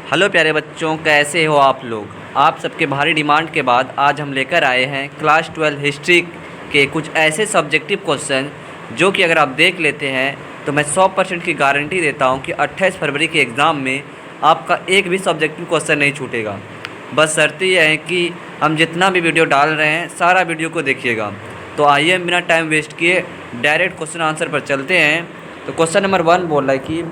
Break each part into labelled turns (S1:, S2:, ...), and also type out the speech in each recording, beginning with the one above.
S1: Hello प्यारे बच्चों, कैसे हो आप लोग। आप सबके भारी डिमांड के बाद आज हम लेकर आए हैं क्लास 12 हिस्ट्री के कुछ ऐसे सब्जेक्टिव क्वेश्चन जो कि अगर आप देख लेते हैं तो मैं 100% की गारंटी देता हूं कि 28 फरवरी के एग्ज़ाम में आपका एक भी सब्जेक्टिव क्वेश्चन नहीं छूटेगा। बस शर्त यह है कि हम जितना भी वीडियो डाल रहे हैं सारा वीडियो को देखिएगा। तो आइए हम बिना टाइम वेस्ट किए डायरेक्ट क्वेश्चन आंसर पर चलते हैं। तो क्वेश्चन नंबर 1 बोल रहा है कि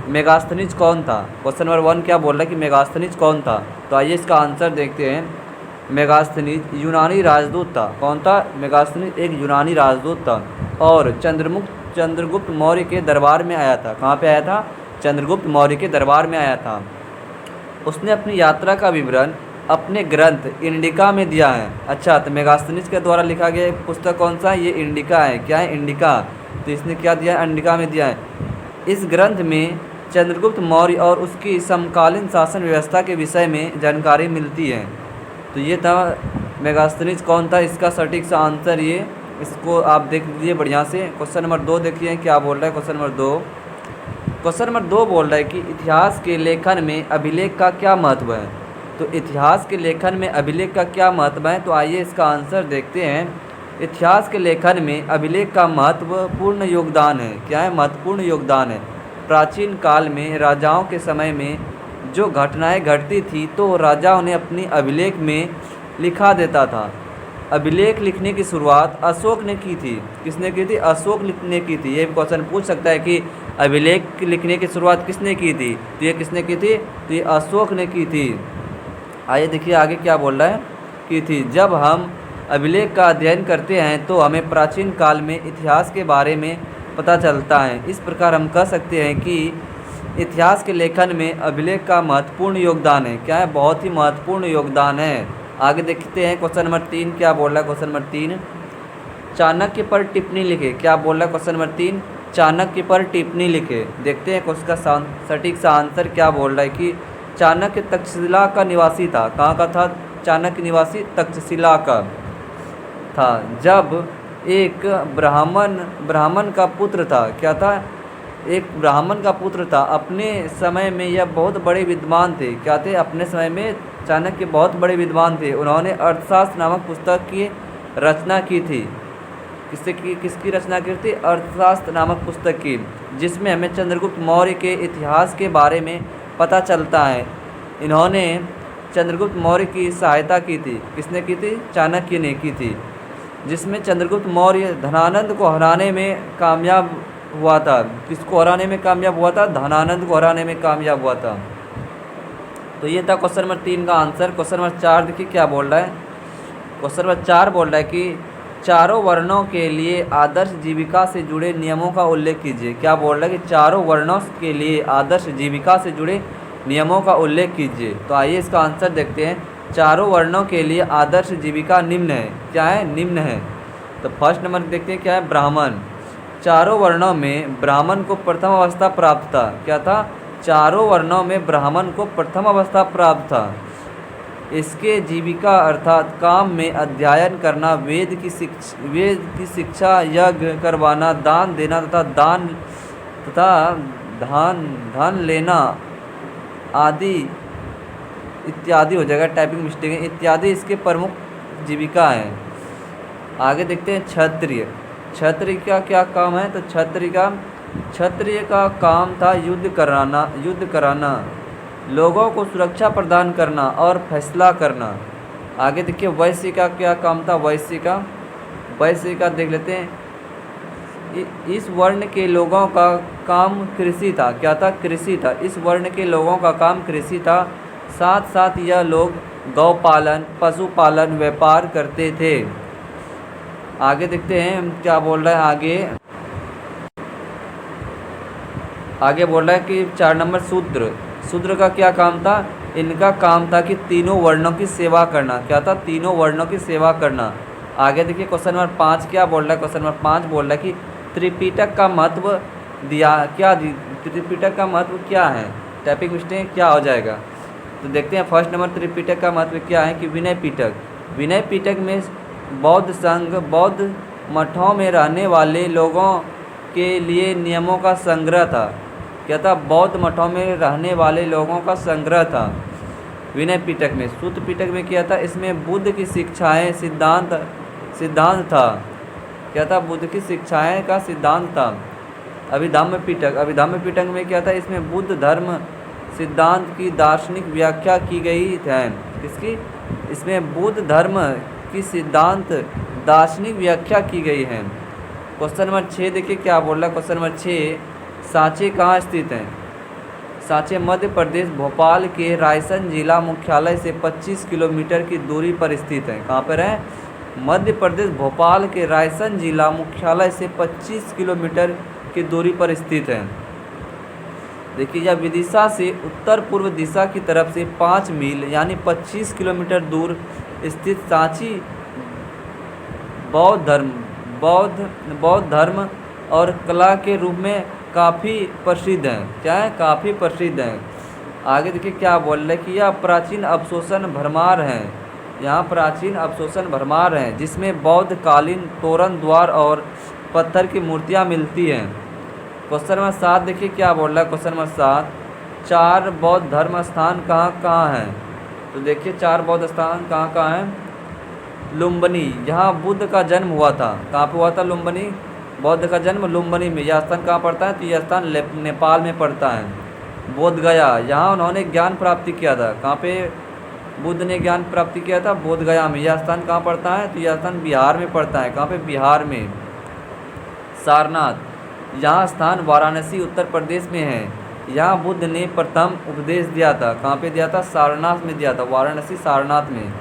S1: मेगास्थनीज कौन था। क्वेश्चन नंबर 1 क्या बोल रहा है कि मेगास्थनीज कौन था। तो आइए इसका आंसर देखते हैं। मेगास्थनीज यूनानी राजदूत था। कौन था? मेगास्थनीज एक यूनानी राजदूत था और चंद्रगुप्त मौर्य के दरबार में आया था। कहाँ पे आया था? चंद्रगुप्त मौर्य के दरबार में आया था। उसने अपनी यात्रा का विवरण अपने ग्रंथ इंडिका में दिया है। अच्छा, तो मेगास्थनीज के द्वारा लिखा गया पुस्तक कौन सा है? ये इंडिका है। क्या है? इंडिका। तो इसने क्या दिया है? इंडिका में दिया है। इस ग्रंथ में चंद्रगुप्त मौर्य और उसकी समकालीन शासन व्यवस्था के विषय में जानकारी मिलती है। तो ये था मेगास्थनीज कौन था, इसका सटीक सा आंसर ये। इसको आप देख लीजिए बढ़िया से। क्वेश्चन नंबर 2 देखिए क्या बोल रहा है। क्वेश्चन नंबर 2 बोल रहा है कि इतिहास के लेखन में अभिलेख का क्या महत्व है। तो इतिहास के लेखन में अभिलेख का क्या महत्व है, तो आइए इसका आंसर देखते हैं। इतिहास के लेखन में अभिलेख का महत्वपूर्ण योगदान है। क्या है? महत्वपूर्ण योगदान है। प्राचीन काल में राजाओं के समय में जो घटनाएं घटती थी तो राजाओं ने अपनी अभिलेख में लिखा देता था। अभिलेख लिखने की शुरुआत अशोक ने की थी। किसने की थी? अशोक ने की थी। ये क्वेश्चन पूछ सकता है कि अभिलेख लिखने की शुरुआत किसने की थी। तो ये किसने की थी? तो ये अशोक ने की थी। आइए देखिए आगे क्या बोल रहा है की थी। जब हम अभिलेख का अध्ययन करते हैं तो हमें प्राचीन काल में इतिहास के बारे में पता चलता है। इस प्रकार हम कह सकते हैं कि इतिहास के लेखन में अभिलेख का महत्वपूर्ण योगदान है। क्या है? बहुत ही महत्वपूर्ण योगदान है। आगे देखते हैं क्वेश्चन नंबर 3 क्या बोल रहा है। क्वेश्चन नंबर 3 चाणक्य पर टिप्पणी लिखे। क्या बोल रहा है? क्वेश्चन नंबर 3 चाणक्य पर टिप्पणी लिखे। देखते हैं उसका सटीक सा आंसर क्या बोल रहा है कि चाणक्य तक्षशिला का निवासी था। कहाँ का था चाणक्य निवासी? तक्षशिला का था। जब एक ब्राह्मण का पुत्र था। क्या था? एक ब्राह्मण का पुत्र था। अपने समय में यह बहुत बड़े विद्वान थे। क्या थे? अपने समय में चाणक्य बहुत बड़े विद्वान थे। उन्होंने अर्थशास्त्र नामक पुस्तक की रचना की थी। किसकी रचना की थी? अर्थशास्त्र नामक पुस्तक की, जिसमें हमें चंद्रगुप्त मौर्य के इतिहास के बारे में पता चलता है। इन्होंने चंद्रगुप्त मौर्य की सहायता की थी। किसने की थी? चाणक्य ने की थी। जिसमें चंद्रगुप्त मौर्य धनानंद को हराने में कामयाब हुआ था। किसको हराने में कामयाब हुआ था? धनानंद को हराने में कामयाब हुआ था। तो ये था क्वेश्चन नंबर 3 का आंसर। क्वेश्चन नंबर 4 देखिए क्या बोल रहा है। क्वेश्चन नंबर 4 बोल रहा है कि चारों वर्णों के लिए आदर्श जीविका से जुड़े नियमों का उल्लेख कीजिए। क्या बोल रहा है कि चारों वर्णों के लिए आदर्श जीविका से जुड़े नियमों का उल्लेख कीजिए। तो आइए इसका आंसर देखते हैं। चारों वर्णों के लिए आदर्श जीविका निम्न है। क्या है? निम्न है। तो फर्स्ट नंबर देखते हैं क्या है? ब्राह्मण। चारों वर्णों में ब्राह्मण को प्रथम अवस्था प्राप्त था। क्या था? चारों वर्णों में ब्राह्मण को प्रथम अवस्था प्राप्त था। इसके जीविका अर्थात काम में अध्ययन करना, वेद की शिक्षा, यज्ञ करवाना, दान देना तथा धन लेना आदि इत्यादि हो जाएगा। टाइपिंग मिस्टेक है। इत्यादि इसके प्रमुख जीविका हैं। आगे देखते हैं क्षत्रिय। क्षत्रिय का क्या काम है? तो क्षत्रिय का काम था युद्ध कराना, लोगों को सुरक्षा प्रदान करना और फैसला करना। आगे देखिए वैश्य का क्या काम था? वैश्य का देख लेते हैं। इस वर्ण के लोगों का काम कृषि था। क्या था? कृषि था। इस वर्ण के लोगों का काम कृषि था। साथ साथ यह लोग गौपालन, पशुपालन, व्यापार करते थे। आगे देखते हैं क्या बोल रहा है। आगे बोल रहा है कि 4 नंबर शूद्र का क्या काम था? इनका काम था कि तीनों वर्णों की सेवा करना। क्या था? तीनों वर्णों की सेवा करना। आगे देखिए क्वेश्चन नंबर 5 क्या बोल रहा है। क्वेश्चन नंबर 5 बोल रहा है कि त्रिपिटक का महत्व दिया। त्रिपिटक का महत्व क्या है? टाइपिंग मिस्टेक क्या हो जाएगा। तो देखते हैं फर्स्ट नंबर त्रिपिटक का महत्व क्या है कि विनय पिटक में बौद्ध संघ, बौद्ध मठों में रहने वाले लोगों के लिए नियमों का संग्रह था। क्या था, बौद्ध मठों में रहने वाले लोगों का संग्रह था। विनय पिटक में, सूत पिटक में क्या था, इसमें बुद्ध की शिक्षाएं सिद्धांत सिद्धांत था। क्या था, बुद्ध की शिक्षाएं का सिद्धांत था। अभिधम्म पिटक में क्या था, इसमें बुद्ध धर्म सिद्धांत की दार्शनिक व्याख्या की गई है। इसकी इसमें बुद्ध धर्म की सिद्धांत दार्शनिक व्याख्या की गई है। क्वेश्चन नंबर 6 देखिए क्या बोल रहा है। क्वेश्चन नंबर 6, सांची कहाँ स्थित है। सांची मध्य प्रदेश भोपाल के रायसेन जिला मुख्यालय से 25 किलोमीटर की दूरी पर स्थित है। कहाँ पर है, मध्य प्रदेश भोपाल के रायसेन जिला मुख्यालय से 25 किलोमीटर की दूरी पर स्थित है। देखिए यह विदिशा से उत्तर पूर्व दिशा की तरफ से 5 मील यानी 25 किलोमीटर दूर स्थित सांची बौद्ध धर्म और कला के रूप में काफ़ी प्रसिद्ध है। क्या है, काफ़ी प्रसिद्ध है। आगे देखिए क्या बोल रहे हैं कि यह प्राचीन अवशोषण भरमार है। यहाँ प्राचीन अवशोषण भरमार है जिसमें बौद्ध कालीन तोरण द्वार और पत्थर की मूर्तियाँ मिलती हैं। क्वेश्चन नंबर 7 देखिए क्या बोल रहा है। क्वेश्चन नंबर 7, 4 बौद्ध धर्म स्थान कहाँ कहाँ हैं। तो देखिए 4 बौद्ध स्थान कहाँ कहाँ हैं। लुम्बिनी, यहाँ बुद्ध का जन्म हुआ था। कहाँ पे हुआ था, लुम्बिनी, बौद्ध का जन्म लुम्बिनी में। यह स्थान कहाँ पड़ता है, तो यह स्थान नेपाल में पड़ता है। बोध गया, यहाँ उन्होंने ज्ञान प्राप्ति किया था। कहाँ पे बुद्ध ने ज्ञान प्राप्ति किया था, बोध गया में। यह स्थान कहाँ पड़ता है, तो यह स्थान बिहार में पड़ता है। कहाँ पे, बिहार में। सारनाथ, यहाँ स्थान वाराणसी उत्तर प्रदेश में है। यहाँ बुद्ध ने प्रथम उपदेश दिया था। कहाँ पे दिया था, सारनाथ में दिया था, वाराणसी सारनाथ में।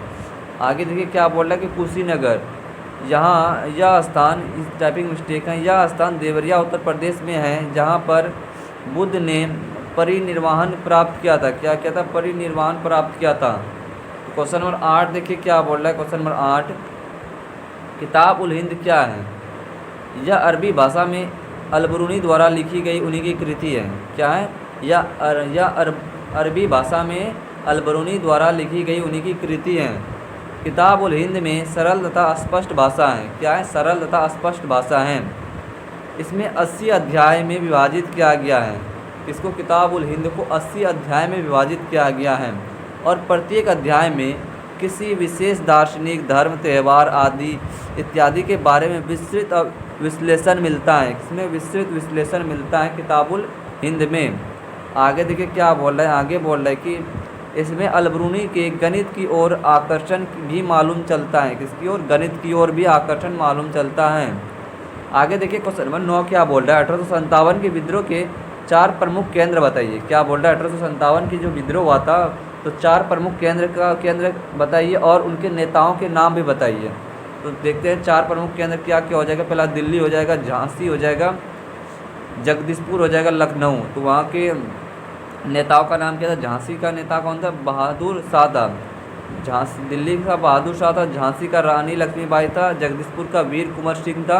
S1: आगे देखिए क्या बोल रहा है कि कुशीनगर, यहाँ यह स्थान, इस टाइपिंग मिस्टेक है, यह स्थान देवरिया उत्तर प्रदेश में है जहाँ पर बुद्ध ने परिनिर्वाण प्राप्त किया था। क्या किया था, परिनिर्वाण प्राप्त किया था। तो क्वेश्चन नंबर 8 देखिए क्या बोल रहा है। क्वेश्चन नंबर 8, किताब उल हिंद क्या है। यह अरबी भाषा में अलबरूनी द्वारा लिखी गई उन्हीं की कृति है। क्या है, यह अरबी भाषा में अलबरूनी द्वारा लिखी गई उन्हीं की कृति है। किताब उल हिंद में सरल तथा स्पष्ट भाषा है। क्या है, सरल तथा स्पष्ट भाषा है। इसमें 80 अध्याय में विभाजित किया गया है। इसको, किताब उल हिंद को 80 अध्याय में विभाजित किया गया है और प्रत्येक अध्याय में किसी विशेष दार्शनिक, धर्म, त्यौहार आदि इत्यादि के बारे में विस्तृत विश्लेषण मिलता है। इसमें विस्तृत विश्लेषण मिलता है किताब उल हिंद में। आगे देखिए क्या बोल रहा है। आगे बोल रहा है कि इसमें अलबरूनी के गणित की ओर आकर्षण भी मालूम चलता है। किसकी ओर, गणित की ओर भी आकर्षण मालूम चलता है। आगे देखिए क्वेश्चन नंबर 9 क्या बोल रहा है। 1857 के विद्रोह के 4 प्रमुख केंद्र बताइए। क्या बोल रहा है, 1857 की जो विद्रोह हुआ था तो 4 प्रमुख केंद्र बताइए और उनके नेताओं के नाम भी बताइए। तो देखते हैं 4 प्रमुख केंद्र क्या क्या हो जाएगा। पहला दिल्ली हो जाएगा, झांसी हो जाएगा, जगदीशपुर हो जाएगा, लखनऊ। तो वहाँ के नेताओं का नाम क्या था, झांसी का नेता कौन था, बहादुर शाह था। झांसी, दिल्ली का बहादुर शाह था, झांसी का रानी लक्ष्मीबाई था, जगदीशपुर का वीर कुंवर सिंह था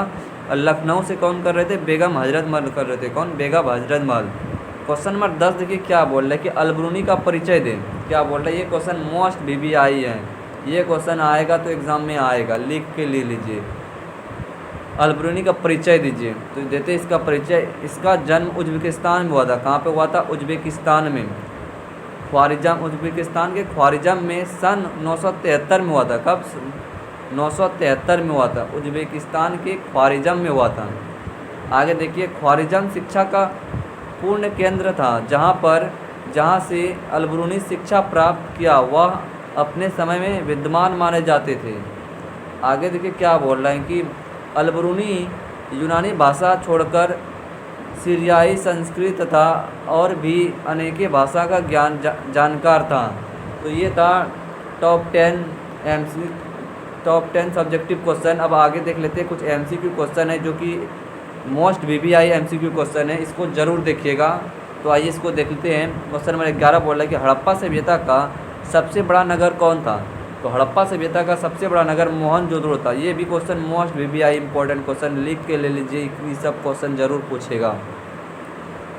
S1: और लखनऊ से कौन कर रहे थे, बेगम हजरत महल कर रहे थे। कौन, बेगम हजरत महल। क्वेश्चन नंबर 10 देखिए क्या बोल रहा है कि अलबरूनी का परिचय दें। क्या बोल रहा है, ये क्वेश्चन मोस्ट VVI है। ये क्वेश्चन आएगा तो एग्ज़ाम में आएगा, लिख के ले लीजिए। अलबरूनी का परिचय दीजिए। तो देते इसका परिचय। इसका जन्म उज्बेकिस्तान में हुआ था। कहाँ पे हुआ था, उज्बेकिस्तान में, ख्वारिज़म, उज्बेकिस्तान के ख्वारिज़म में सन 973 में हुआ था। कब, 973 में हुआ था। उज्बेकिस्तान के ख्वारिज़म में हुआ था। आगे देखिए, ख्वारिज़म शिक्षा का पूर्ण केंद्र था जहाँ से अलबरूनी शिक्षा प्राप्त किया वह अपने समय में विद्वान माने जाते थे। आगे देखिए क्या बोल रहे हैं कि अलबरूनी यूनानी भाषा छोड़कर सीरियाई, संस्कृत तथा और भी अनेक भाषा का जानकार था। तो ये था टॉप 10 सब्जेक्टिव क्वेश्चन। अब आगे देख लेते हैं कुछ MCQ क्वेश्चन है जो कि मोस्ट VVI MCQ क्वेश्चन है। इसको ज़रूर देखिएगा। तो आइए इसको देख लेते हैं। क्वेश्चन नंबर 11 बोल रहा है कि हड़प्पा सभ्यता का सबसे बड़ा नगर कौन था। तो हड़प्पा सभ्यता का सबसे बड़ा नगर मोहनजोदड़ो था। ये भी question most VVI important question, लिख के ले लीजिए, ये सब क्वेश्चन जरूर पूछेगा।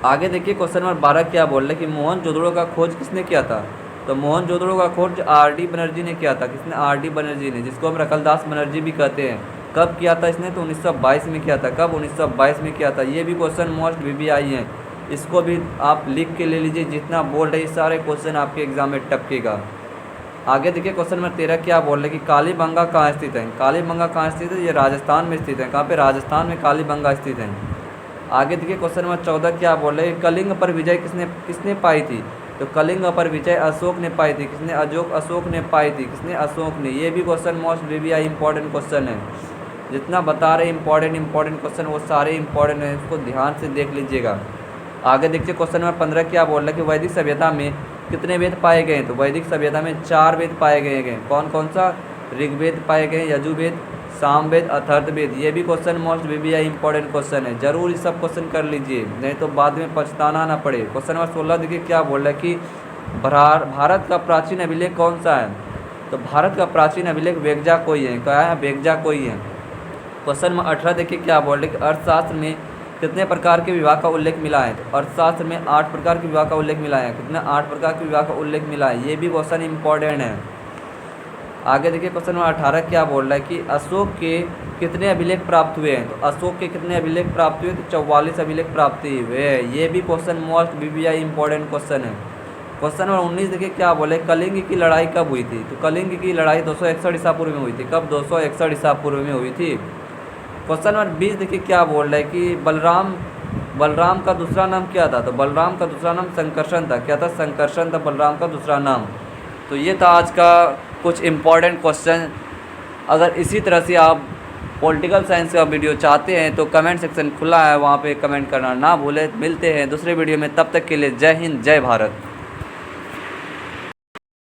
S1: आगे देखिए क्वेश्चन नंबर 12 क्या बोल रहे हैं कि मोहनजोदड़ो का खोज किसने किया था। तो मोहनजोदड़ो का खोज RD बनर्जी ने किया था। किसने, RD बनर्जी ने, जिसको हम रखलदास बनर्जी भी कहते हैं। कब किया था इसने, तो 1922 में किया था। कब, 1922 में किया था। ये भी क्वेश्चन मोस्ट VVI है। इसको भी आप लिख के ले लीजिए, जितना बोल रहे हैं सारे क्वेश्चन आपके एग्जाम में टपकेगा। आगे देखिए क्वेश्चन नंबर 13 क्या बोल रहे हैं कि कालीबंगा कहाँ स्थित है। कालीबंगा कहाँ स्थित है, ये राजस्थान में स्थित है। कहाँ पे, राजस्थान में कालीबंगा स्थित है। आगे देखिए क्वेश्चन नंबर 14 क्या बोल रहे हैं, कलिंग पर विजय किसने किसने पाई थी। तो कलिंग पर विजय अशोक ने पाई थी। किसने, अशोक ने पाई थी। किसने, अशोक ने। ये भी question most VVI important question है। जितना बता रहे इंपॉर्टेंट क्वेश्चन वो सारे इंपॉर्टेंट हैं, इसको ध्यान से देख लीजिएगा। आगे देखिए क्वेश्चन नंबर 15 क्या बोल रहा है कि वैदिक सभ्यता में कितने वेद पाए गए। तो वैदिक सभ्यता में 4 वेद पाए गए। कौन कौन सा, ऋग्वेद पाए गए, यजुर्वेद, सामवेद, अथर्ववेद। ये भी question most VVI important question है, जरूर ये सब क्वेश्चन कर लीजिए, नहीं तो बाद में पछताना ना पड़े। क्वेश्चन नंबर 16 देखिए क्या बोल रहा है कि भारत का प्राचीन अभिलेख कौन सा है। तो भारत का प्राचीन अभिलेख वेग्जाकोई है। क्या है, वेग्जाकोई है। क्वेश्चन नंबर 18 देखिए क्या बोल रहे हैं कि अर्थशास्त्र में कितने प्रकार के विभाग का उल्लेख मिला है। तो अर्थशास्त्र में 8 प्रकार के विभाग का उल्लेख मिला है। कितना, 8 प्रकार के विभाग का उल्लेख मिला है। ये भी क्वेश्चन इंपॉर्टेंट है। आगे देखिए क्वेश्चन नंबर 18 क्या बोल रहा है कि अशोक के कितने अभिलेख प्राप्त हुए हैं। तो अशोक के कितने अभिलेख प्राप्त हुए, तो 44 अभिलेख प्राप्त हुए हैं। ये भी question most VVI important question है। क्वेश्चन नंबर 19 देखिए क्या बोले, कलिंग की लड़ाई कब हुई थी। तो कलिंग की लड़ाई 261 ईसा पूर्व में हुई थी। कब, 261 ईसा पूर्व में हुई थी। क्वेश्चन नंबर 20 देखिए क्या बोल रहा है कि बलराम का दूसरा नाम क्या था। तो बलराम का दूसरा नाम संकर्षण था। क्या था, संकर्षण था बलराम का दूसरा नाम। तो ये था आज का कुछ इम्पॉर्टेंट क्वेश्चन। अगर इसी तरह से आप पॉलिटिकल साइंस का वीडियो चाहते हैं तो कमेंट सेक्शन खुला है, वहाँ पे कमेंट करना ना भूलें। मिलते हैं दूसरे वीडियो में, तब तक के लिए जय हिंद, जय भारत।